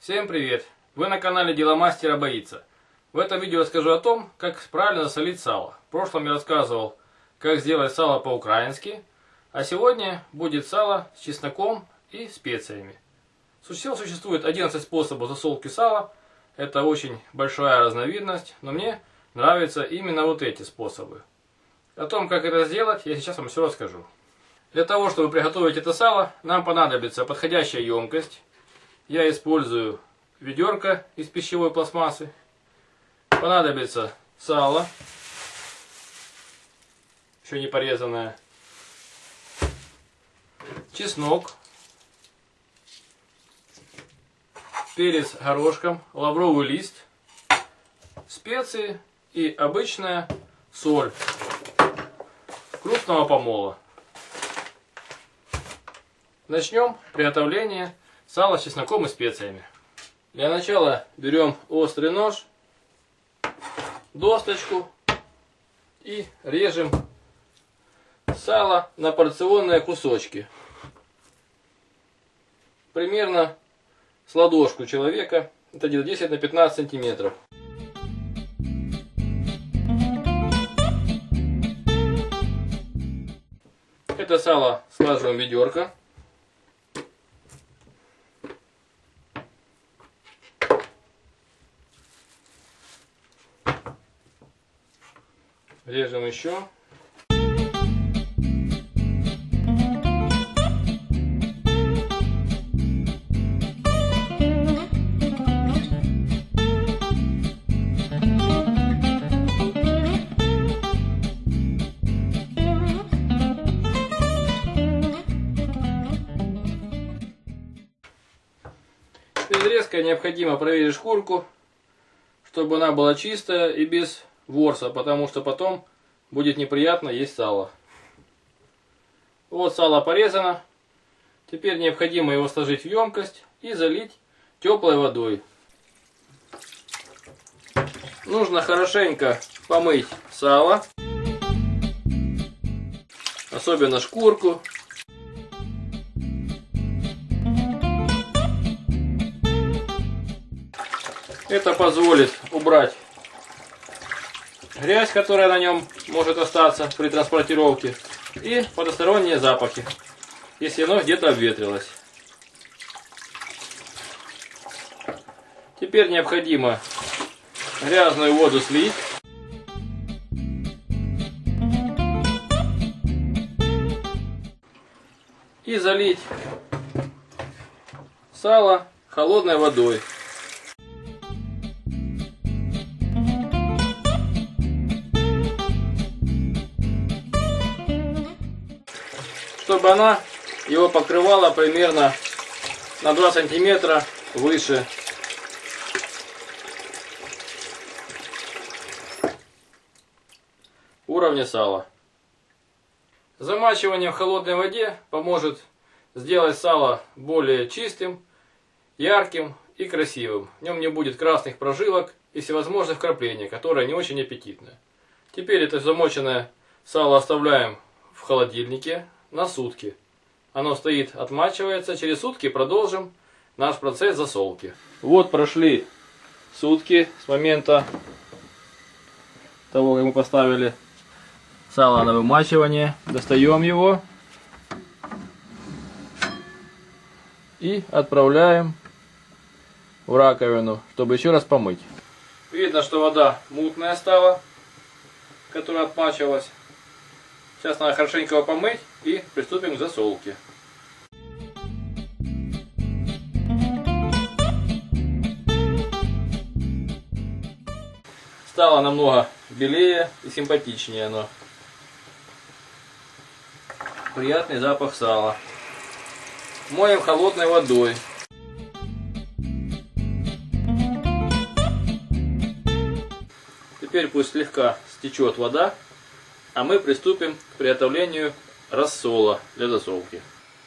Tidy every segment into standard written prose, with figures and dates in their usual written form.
Всем привет! Вы на канале Дело мастера боится. В этом видео расскажу о том, как правильно засолить сало. В прошлом я рассказывал, как сделать сало по-украински, а сегодня будет сало с чесноком и специями. Всего существует 11 способов засолки сала. Это очень большая разновидность, но мне нравятся именно вот эти способы. О том, как это сделать, я сейчас вам все расскажу. Для того, чтобы приготовить это сало, нам понадобится подходящая емкость. Я использую ведерко из пищевой пластмассы. Понадобится сало, еще не порезанное, чеснок, перец горошком, лавровый лист, специи и обычная соль крупного помола. Начнем приготовление сала с чесноком и специями. Для начала берем острый нож, досточку и режем сало на порционные кусочки. Примерно с ладошку человека, это где-то 10 на 15 сантиметров. Это сало складываем в ведерко. Режем еще. Перед резкой необходимо проверить шкурку, чтобы она была чистая и без ворса, потому что потом будет неприятно есть сало. Вот сало порезано. Теперь необходимо его сложить в емкость и залить теплой водой. Нужно хорошенько помыть сало, особенно шкурку. Это позволит убрать грязь, которая на нем может остаться при транспортировке, и потусторонние запахи, если оно где-то обветрилось. Теперь необходимо грязную воду слить. И залить сало холодной водой. Чтобы она его покрывала примерно на 2 сантиметра выше уровня сала. Замачивание в холодной воде поможет сделать сало более чистым, ярким и красивым. В нем не будет красных прожилок и всевозможных вкраплений, которые не очень аппетитны. Теперь это замоченное сало оставляем в холодильнике на сутки. Оно стоит, отмачивается. Через сутки продолжим наш процесс засолки. Вот прошли сутки с момента того, как мы поставили сало на вымачивание. Достаем его и отправляем в раковину, чтобы еще раз помыть. Видно, что вода мутная стала, которая отмачивалась. Сейчас надо хорошенько его помыть и приступим к засолке. Стало намного белее и симпатичнее оно. Приятный запах сала. Моем холодной водой. Теперь пусть слегка стечет вода. А мы приступим к приготовлению рассола для засолки.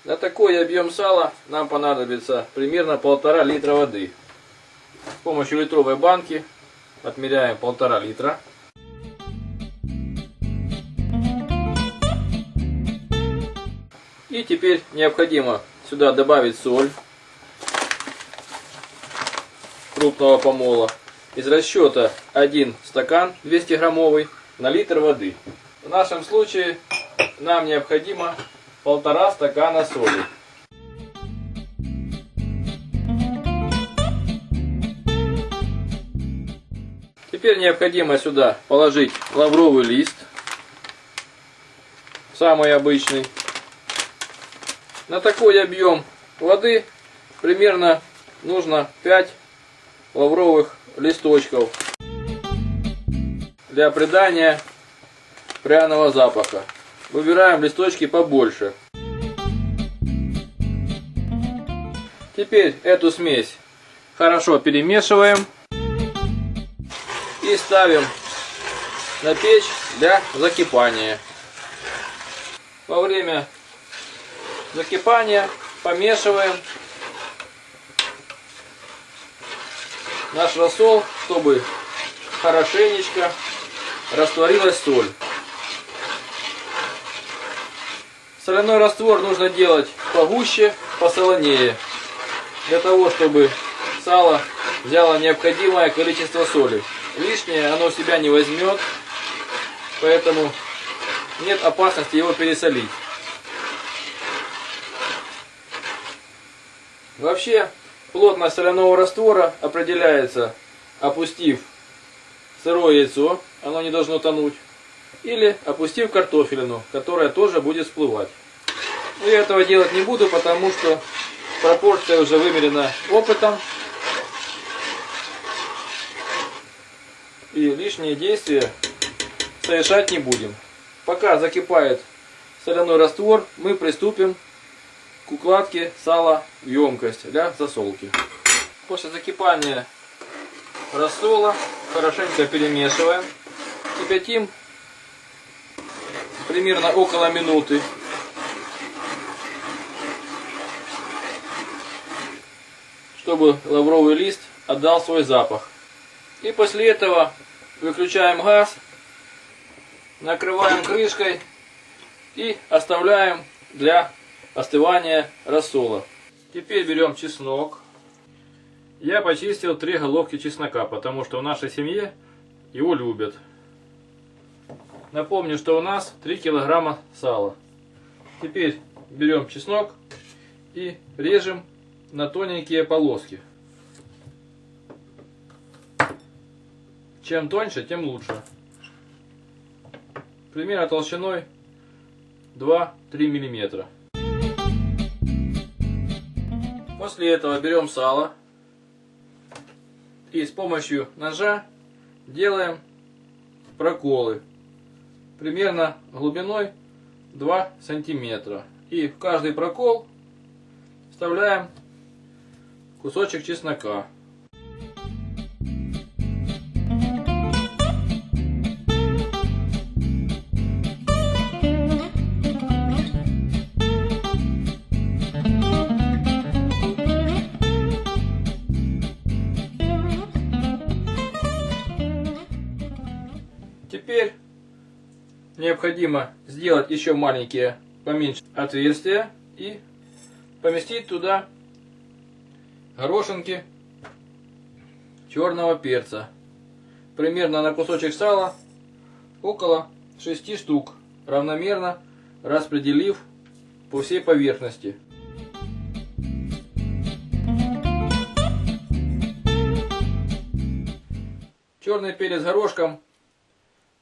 На такой объем сала нам понадобится примерно 1,5 литра воды. С помощью литровой банки отмеряем 1,5 литра. И теперь необходимо сюда добавить соль. крупного помола. Из расчета 1 стакан 200 граммовый на литр воды. В нашем случае нам необходимо 1,5 стакана соли. Теперь необходимо сюда положить лавровый лист, самый обычный. На такой объем воды примерно нужно 5 лавровых листочков для придания пряного запаха. Выбираем листочки побольше. Теперь эту смесь хорошо перемешиваем и ставим на печь для закипания. Во время закипания помешиваем наш рассол, чтобы хорошенечко растворилась соль. Соляной раствор нужно делать погуще, посолонее, для того, чтобы сало взяло необходимое количество соли. Лишнее оно в себя не возьмет, поэтому нет опасности его пересолить. Вообще, плотность соляного раствора определяется, опустив сырое яйцо, оно не должно тонуть, или опустив картофелину, которая тоже будет всплывать. Но я этого делать не буду, потому что пропорция уже вымерена опытом. И лишние действия совершать не будем. Пока закипает соляной раствор, мы приступим к укладке сала в емкость для засолки. После закипания рассола хорошенько перемешиваем. Кипятим примерно около минуты. Чтобы лавровый лист отдал свой запах. И после этого выключаем газ, накрываем крышкой и оставляем для остывания рассола. Теперь берем чеснок. Я почистил 3 головки чеснока, потому что в нашей семье его любят. Напомню, что у нас 3 килограмма сала. Теперь берем чеснок и режем на тоненькие полоски. Чем тоньше, тем лучше. Примерно толщиной 2-3 мм. После этого берем сало и с помощью ножа делаем проколы. Примерно глубиной 2 сантиметра. И в каждый прокол вставляем кусочек чеснока. Теперь необходимо сделать еще маленькие поменьше отверстия и поместить туда горошинки черного перца. Примерно на кусочек сала около 6 штук, равномерно распределив по всей поверхности. Черный перец горошком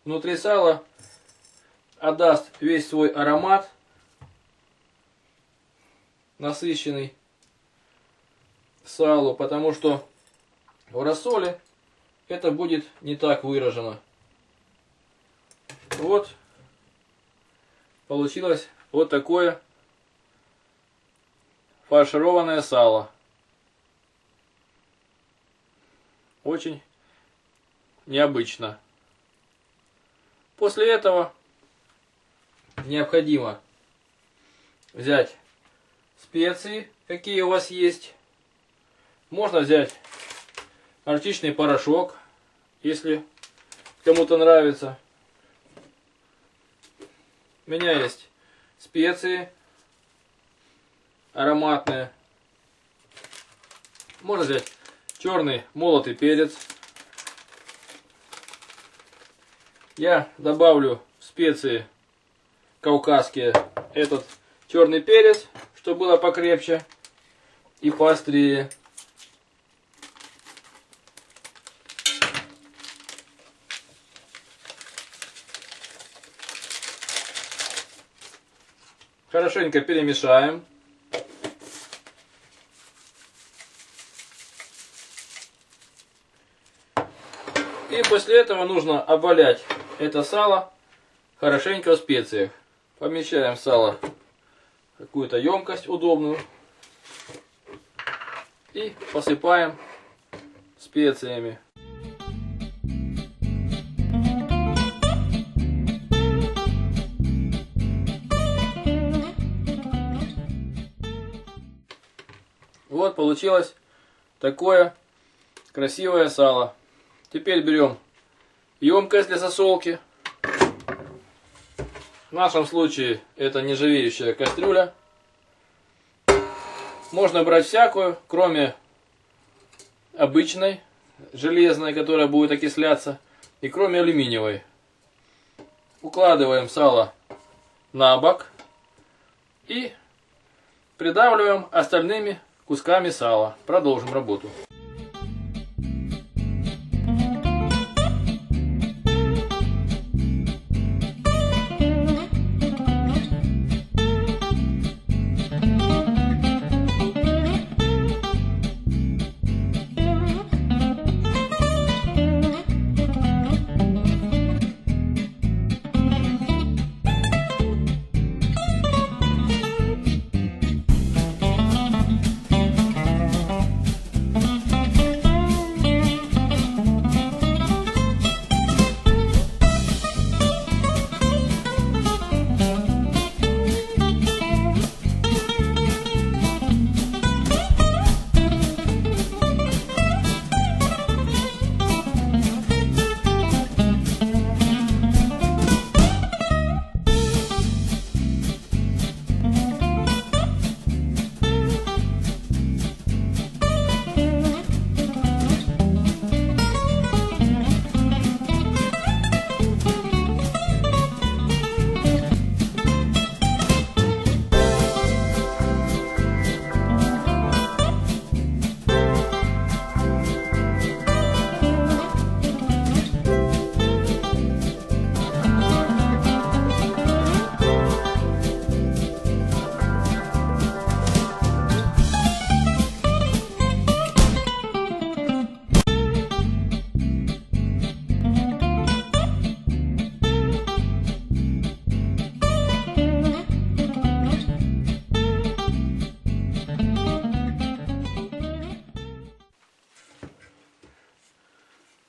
внутри сала отдаст весь свой аромат, насыщенный салу, потому что в рассоле это будет не так выражено. Вот получилось вот такое фаршированное сало. Очень необычно. После этого необходимо взять специи, какие у вас есть. Можно взять горчичный порошок, если кому-то нравится. У меня есть специи ароматные. Можно взять черный молотый перец. Я добавлю в специи кавказские этот черный перец, чтобы было покрепче и поострее. Хорошенько перемешаем. И после этого нужно обвалять это сало хорошенько в специях. Помещаем сало в какую-то емкость удобную и посыпаем специями. Вот получилось такое красивое сало. Теперь берем емкость для засолки. В нашем случае это нержавеющая кастрюля. Можно брать всякую, кроме обычной, железной, которая будет окисляться, и кроме алюминиевой. Укладываем сало на бок и придавливаем остальными кусками сала. Продолжим работу.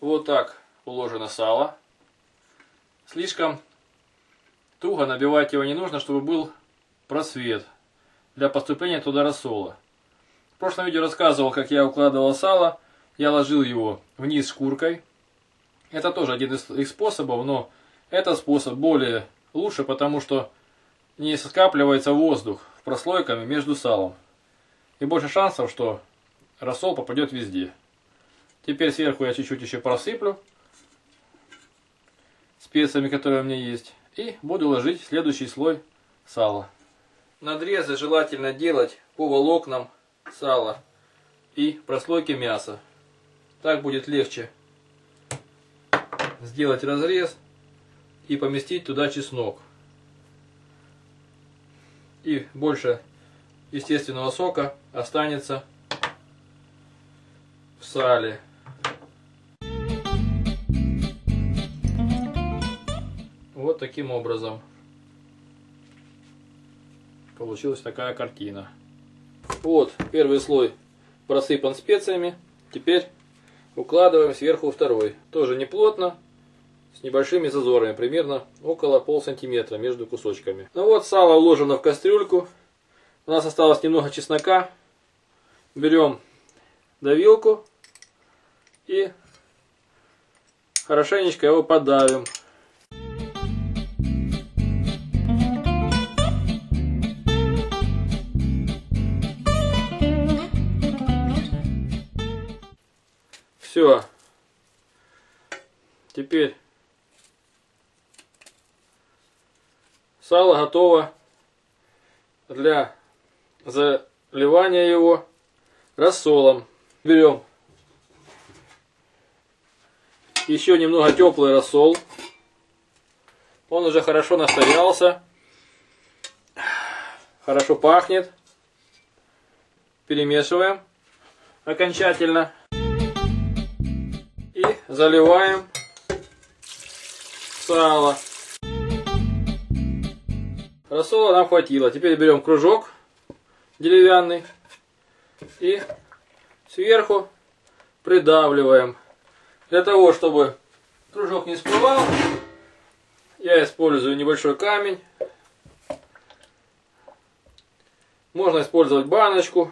Вот так уложено сало. Слишком туго набивать его не нужно, чтобы был просвет для поступления туда рассола. В прошлом видео рассказывал, как я укладывал сало. Я ложил его вниз шкуркой. Это тоже один из их способов, но этот способ более лучше, потому что не скапливается воздух в прослойками между салом. И больше шансов, что рассол попадет везде. Теперь сверху я чуть-чуть еще просыплю специями, которые у меня есть. И буду ложить следующий слой сала. Надрезы желательно делать по волокнам сала и прослойке мяса. Так будет легче сделать разрез и поместить туда чеснок. И больше естественного сока останется в сале. Вот таким образом получилась такая картина. Вот первый слой просыпан специями. Теперь укладываем сверху второй. Тоже не плотно, с небольшими зазорами, примерно около полсантиметра между кусочками. Ну вот, сало уложено в кастрюльку. У нас осталось немного чеснока. Берем давилку и хорошенечко его подавим. Все. Теперь сало готово для заливания его рассолом. Берем еще немного теплый рассол. Он уже хорошо настоялся. Хорошо пахнет. Перемешиваем окончательно. И заливаем сало. Рассола нам хватило. Теперь берем кружок деревянный и сверху придавливаем. Для того, чтобы кружок не всплывал, я использую небольшой камень. Можно использовать баночку.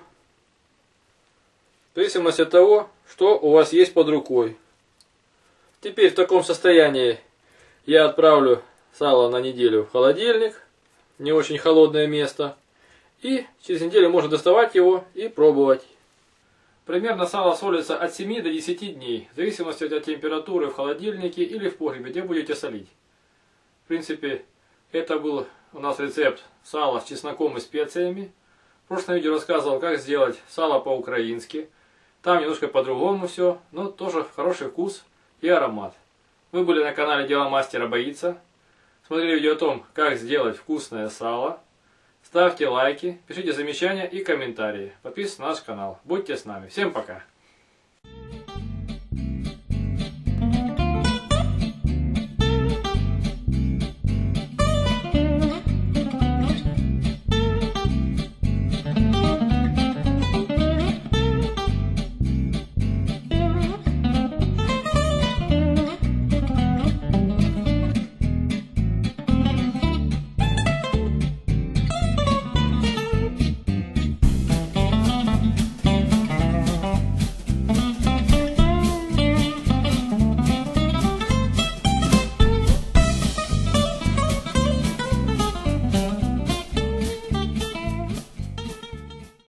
В зависимости от того, что у вас есть под рукой. Теперь в таком состоянии я отправлю сало на неделю в холодильник. Не очень холодное место. И через неделю можно доставать его и пробовать. Примерно сало солится от 7 до 10 дней. В зависимости от температуры в холодильнике или в погребе, где будете солить. В принципе, это был у нас рецепт сала с чесноком и специями. В прошлом видео рассказывал, как сделать сало по-украински. Там немножко по-другому все, но тоже хороший вкус и аромат. Вы были на канале Дело мастера боится. Смотрели видео о том, как сделать вкусное сало. Ставьте лайки, пишите замечания и комментарии. Подписывайтесь на наш канал. Будьте с нами. Всем пока!